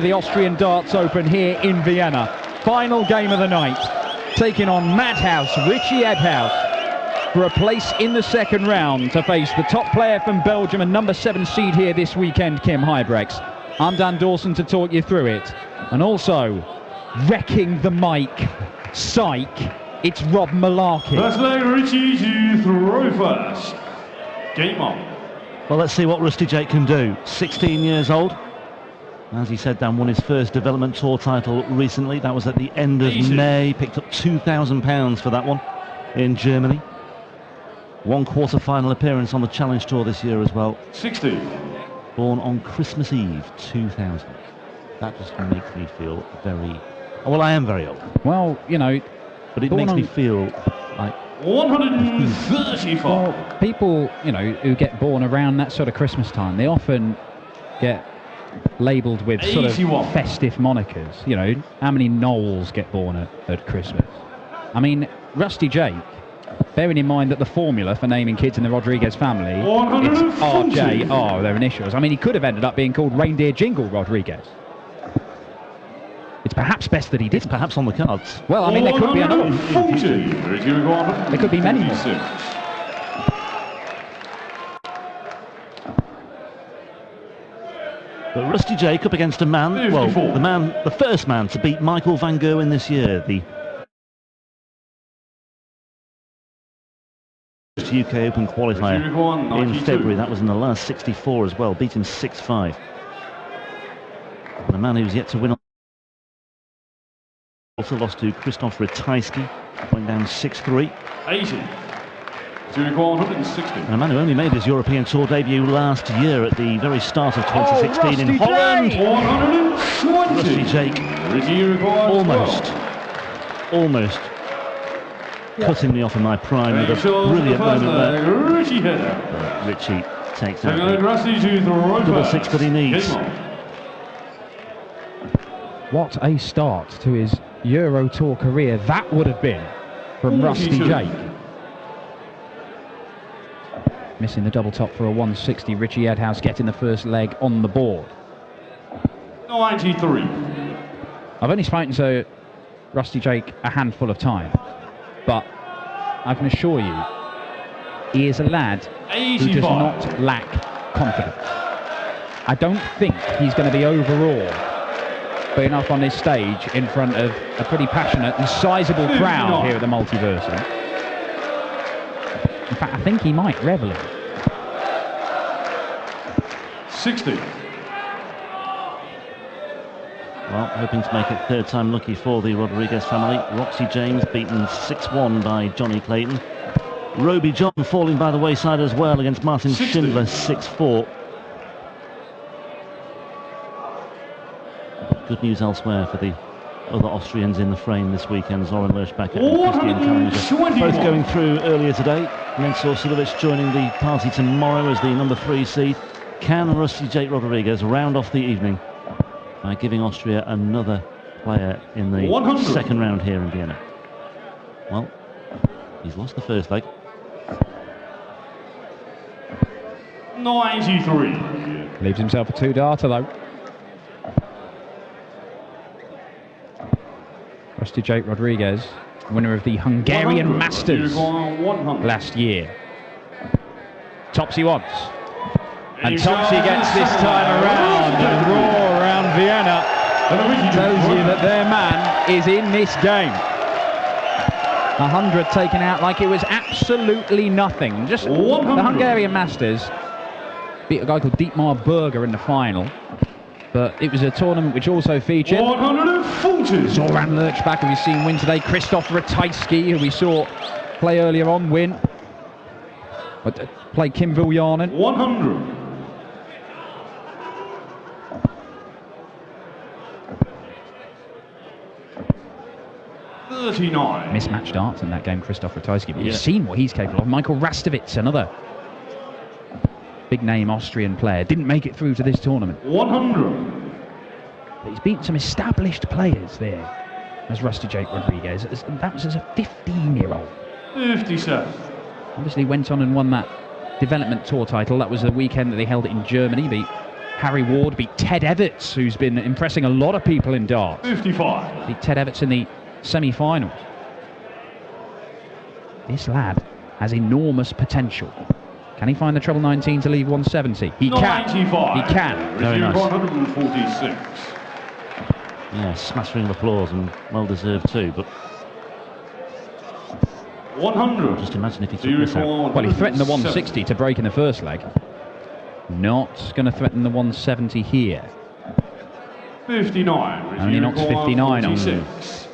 The Austrian Darts Open here in Vienna. Final game of the night. Taking on Madhouse, Richie Edhouse, for a place in the second round to face the top player from Belgium and number 7 seed here this weekend, Kim Huybrechts. I'm Dan Dawson to talk you through it. And also, wrecking the mic, psych, it's Rob Malarkey. Let's let Richie to throw first. Game on. Well, let's see what Rusty Jake can do. 16 years old. As he said, Dan won his first development tour title recently. That was at the end of May. Picked up £2,000 for that one in Germany. One quarter-final appearance on the Challenge Tour this year as well. 60. Born on Christmas Eve, 2000. That just makes me feel very... Well, I am very old. Well, you know... But it makes me feel like... 135. Well, people, you know, who get born around that sort of Christmas time, they often get labelled with sort of festive monikers. You know, how many Knowles get born at Christmas? I mean, Rusty Jake, bearing in mind that the formula for naming kids in the Rodriguez family, it's RJR, their initials. I mean, he could have ended up being called Reindeer Jingle Rodriguez. It's perhaps best that he did. It's perhaps on the cards. Well, I mean, there could be another one. There could be many more. But Rusty Jake up against a man, well, the first man to beat Michael van Gerwen this year, the UK Open qualifier in February. That was in the last 64 as well, beat him 6-5. And a man who's yet to win. Also lost to Krzysztof Ratajski, went down 6-3. 80. 160. And a man who only made his European Tour debut last year at the very start of 2016 in Holland. 120. Rusty Jake almost cutting me off in my prime with a brilliant moment there. Richie takes out the double six that he needs. What a start to his Euro Tour career that would have been from Rusty Jake. Missing the double top for a 160. Richie Edhouse getting the first leg on the board. 93. I've only spoken to Rusty Jake a handful of times, but I can assure you, he is a lad who does not lack confidence. I don't think he's going to be overawed by enough on this stage in front of a pretty passionate and sizable crowd here at the Multiverse. In fact, I think he might revel in it. 60. Well, hoping to make it third time lucky for the Rodriguez family. Roxy James beaten 6-1 by Johnny Clayton. Roby John falling by the wayside as well against Martin Schindler 6-4. Good news elsewhere for the other Austrians in the frame this weekend. Zoran Lerchbacher and Christian Challenger both going through earlier today. Mensur Suljovic joining the party tomorrow as the number 3 seed. Can Rusty Jake Rodriguez round off the evening by giving Austria another player in the second round here in Vienna? Well, he's lost the first leg. 93. Leaves himself a 2-darter though. Rusty Jake Rodriguez, winner of the Hungarian Masters last year. Topsy once. And Topsy gets this time around, and roar around Vienna tells you that their man is in this game. 100 taken out like it was absolutely nothing. Just the Hungarian Masters beat a guy called Dietmar Berger in the final. But it was a tournament which also featured Zoran Lerchbacher, who we've seen win today, Krzysztof Ratajski, who we saw play earlier on, win. Play Kim Viljanen. 100. Mismatched darts in that game, Krzysztof Ratajski. But you've seen what he's capable of. Michael Rastovitz, another big name Austrian player, didn't make it through to this tournament. 100. But he's beaten some established players there, as Rusty Jake Rodriguez. That was as a 15-year-old. 57. Obviously went on and won that development tour title. That was the weekend that they held it in Germany. Beat Harry Ward beat Ted Everts, who's been impressing a lot of people in darts. 55. Beat Ted Everts in the semi-finals. This lad has enormous potential. Can he find the treble 19 to leave 170? He can. 95. He can. Very nice. 146. Yeah, smattering of applause, and well deserved too. But 100. just imagine if he took this out. Well, he threatened the 160 to break in the first leg. Not going to threaten the 170 here. 59. Only knocks 59 on. 46.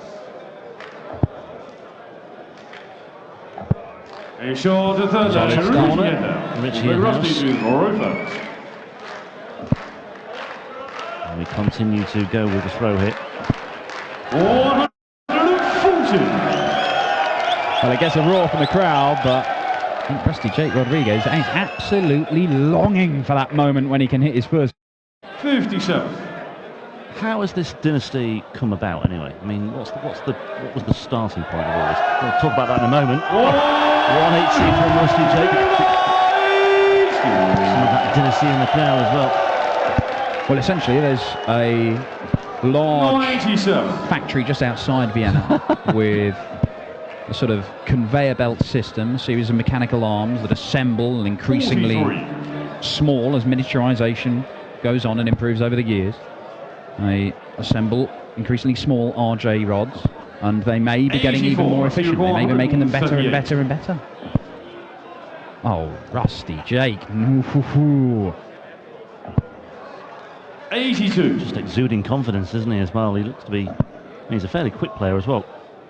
A shot at third Solid down. start. Richie With Rusty Edhouse. to throw first. And we continue to go with the throw hit. 140. Well, it gets a roar from the crowd, but I think Rusty Jake Rodriguez is absolutely longing for that moment when he can hit his first. 57. How has this dynasty come about anyway? I mean, what was the starting point of all this? We'll talk about that in a moment. 180 from Rusty Jake. Some of that dynasty in the crowd as well. Well, essentially, there's a large 97. factory just outside Vienna with a sort of conveyor belt system, a series of mechanical arms that assemble and increasingly 43. small as miniaturization goes on and improves over the years. They assemble increasingly small RJ rods, and they may be getting even more efficient. They may be making them better and better and better. Oh, Rusty Jake. 82. Just exuding confidence, isn't he, as well? He looks to be... He's a fairly quick player as well.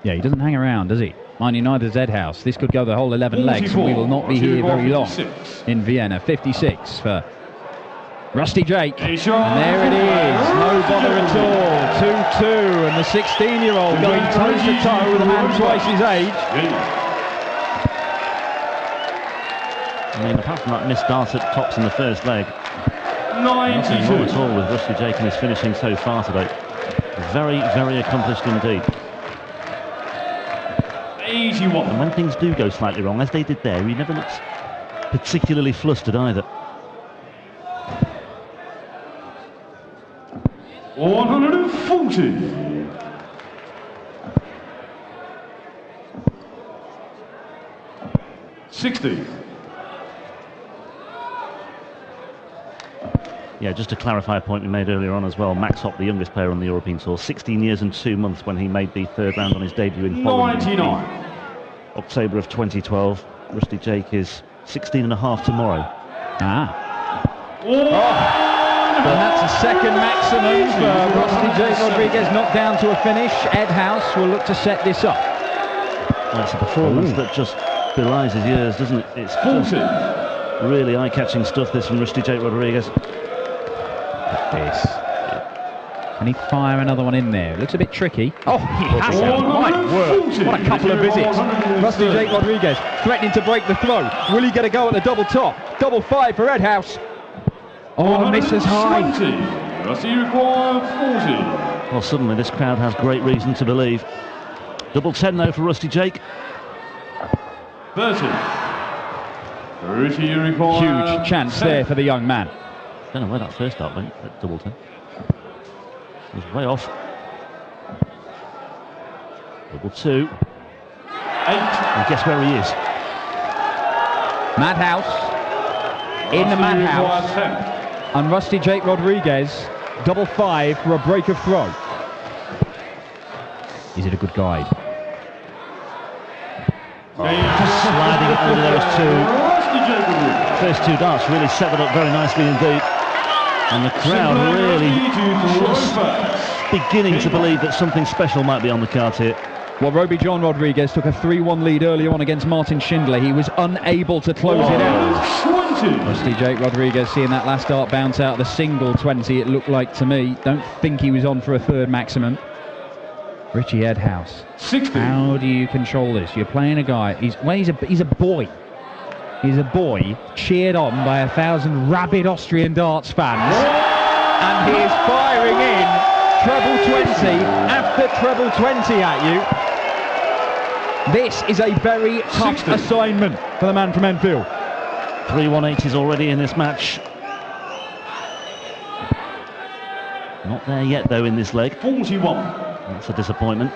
Yeah, he doesn't hang around, does he? Mind you, neither does Edhouse. This could go the whole 11 legs, and we will not be here very long in Vienna. 56 for Rusty Jake. And there it is. No bother at all. 2-2, and the 16-year-old going toe-to-toe with a man twice his age. I mean, apart from that missed dart at tops in the first leg, nothing 92. wrong at all with Rusty Jake and his finishing so far today. Very, very accomplished indeed. 81. And when things do go slightly wrong, as they did there, he never looks particularly flustered either. 140. $60. Yeah, just to clarify a point we made earlier on as well, Max Hopp, the youngest player on the European Tour, 16 years and 2 months when he made the third round on his debut in Holland. 99. October of 2012. Rusty Jake is 16 and a half tomorrow. And that's a second maximum for Rusty Jake Rodriguez, not down to a finish. Edhouse will look to set this up. Well, it's a performance that just belies his years, doesn't it? It's 40. really eye-catching stuff, this from Rusty Jake Rodriguez. This. Can he fire another one in there? It looks a bit tricky. Oh, he has it. My word. What a couple of visits. Rusty Jake Rodriguez threatening to break the throw. Will he get a go at the double top? Double five for Edhouse. Oh, misses high. 120. Rusty required 40. Well, suddenly this crowd has great reason to believe. Double 10 though for Rusty Jake. 30. Richie required Huge chance 10. there for the young man. Don't know where that first start went, that double 10. It was way off. Double 2. 8. And guess where he is? Madhouse. In the Rusty Madhouse. required 10. And Rusty Jake Rodriguez, double five for a break of throw. Is it a good guide? Just sliding over those two. First two darts really set it up very nicely indeed. And the crowd really just beginning to believe that something special might be on the cards here. Well, Roby John Rodriguez took a 3-1 lead early on against Martin Schindler. He was unable to close it out. 20. Rusty Jake Rodriguez seeing that last dart bounce out the single 20, it looked like to me. Don't think he was on for a third maximum. Richie Edhouse. 60. How do you control this? You're playing a guy, he's a boy. He's a boy cheered on by 1,000 rabid Austrian darts fans. And he is firing in treble 20 after treble 20 at you. This is a very tough 60. assignment for the man from Enfield. 3 180s already in this match. Not there yet, though, in this leg. 41. That's a disappointment.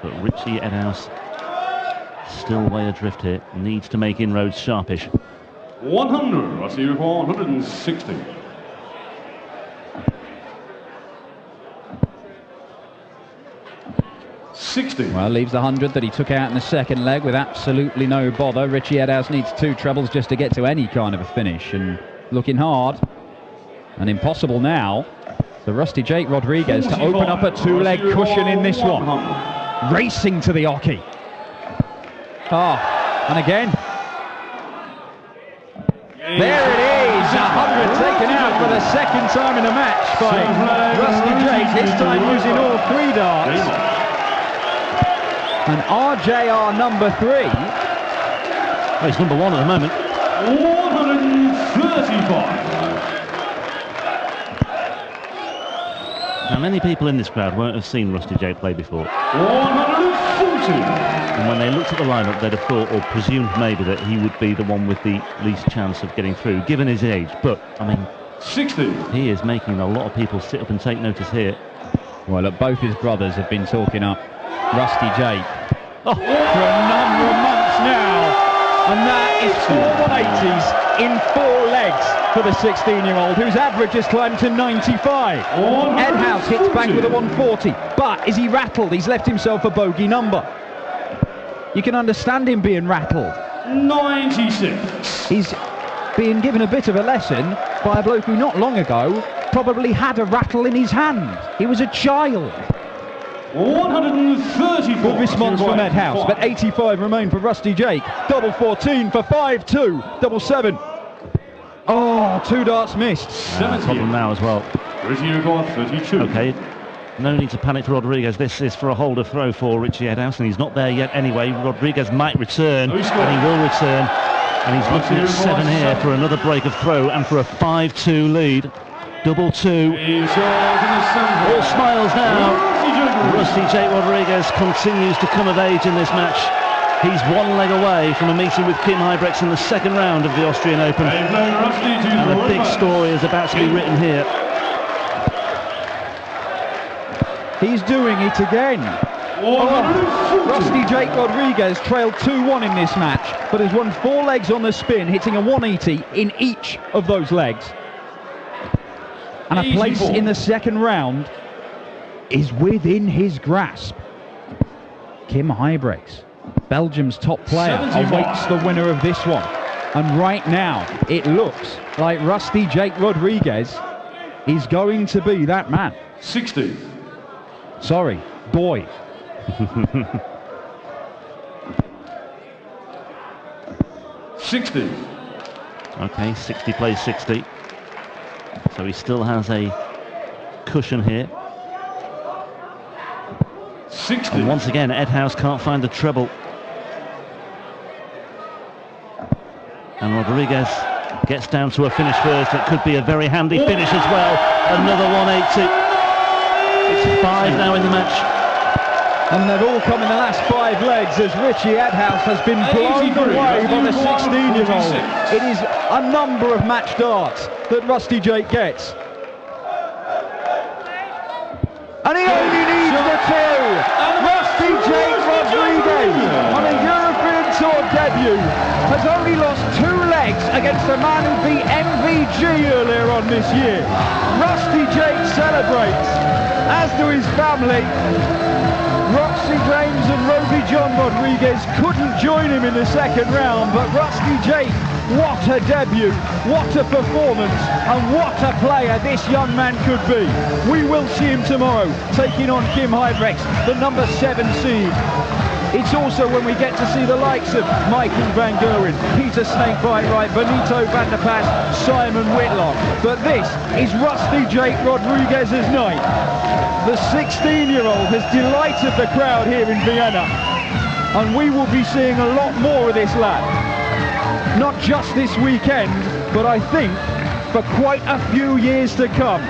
But Richie Edhouse still way adrift here. Needs to make inroads sharpish. 100. I see you require 160. Well, leaves the 100 that he took out in the second leg with absolutely no bother. Richie Edhouse needs 2 trebles just to get to any kind of a finish, and looking hard and impossible now for Rusty Jake Rodriguez to open up a 2-leg cushion in this one. Racing to the oche. And again. There it is, 100 taken out for the second time in the match by Rusty Jake, this time using all 3 darts. And RJR number 3. Well, he's number 1 at the moment. 135. Now, many people in this crowd won't have seen Rusty Jake play before. 140. And when they looked at the lineup, they'd have thought or presumed maybe that he would be the one with the least chance of getting through, given his age. But, I mean, 60. He is making a lot of people sit up and take notice here. Well, look, both his brothers have been talking up Rusty Jake for a number of months now, and that is 4 180s in 4 legs for the 16-year-old, whose average has climbed to 95. Edhouse hits back with a 140, but is he rattled? He's left himself a bogey number. You can understand him being rattled. 96. He's being given a bit of a lesson by a bloke who not long ago probably had a rattle in his hand. He was a child. 134. Good response from Edhouse, but 85 remain for Rusty Jake. Double 14 for 5-2. Double 7. Oh, 2 darts missed. Problem now as well. Richie record 32. Okay, no need to panic for Rodriguez. This is for a holder throw for Richie Edhouse, and he's not there yet anyway. Rodriguez might return, and he will return. And he's looking at 7 here for another break of throw and for a 5-2 lead. Double 2. All smiles now. Rusty Jake Rodriguez continues to come of age in this match. He's 1 leg away from a meeting with Kim Huybrechts in the second round of the Austrian Open. And a big story is about to be written here. He's doing it again. Rusty Jake Rodriguez trailed 2-1 in this match, but has won 4 legs on the spin, hitting a 180 in each of those legs. And a place in the second round is within his grasp. Kim Huybrechts, Belgium's top player, awaits the winner of this one. And right now, it looks like Rusty Jake Rodriguez is going to be that man. 60. Sorry, boy. 60. Okay, 60 plays 60. So he still has a cushion here. 60. And once again, Edhouse can't find the treble. And Rodriguez gets down to a finish first. It could be a very handy finish as well. Another 180. It's 5 now in the match. And they've all come in the last 5 legs as Richie Edhouse has been blown away by the 16-year-old. It is a number of match darts that Rusty Jake gets. And he only needs the 2. Rusty Jake Rodriguez on a European Tour debut has only lost 2 legs against a man who beat MVG earlier on this year. Rusty Jake celebrates, as do his family. Roxy James and Roby John Rodriguez couldn't join him in the second round, but Rusty Jake, what a debut, what a performance, and what a player this young man could be. We will see him tomorrow, taking on Kim Huybrechts, the number 7 seed. It's also when we get to see the likes of Michael van Gerwen, Peter Snakebite-Wright, Benito van der Pas, Simon Whitlock. But this is Rusty Jake Rodriguez's night. The 16-year-old has delighted the crowd here in Vienna, and we will be seeing a lot more of this lad. Not just this weekend, but I think for quite a few years to come.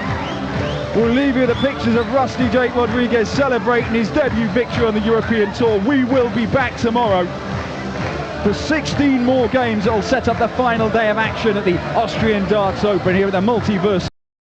We'll leave you the pictures of Rusty Jake Rodriguez celebrating his debut victory on the European Tour. We will be back tomorrow for 16 more games that will set up the final day of action at the Austrian Darts Open here at the Multiverse.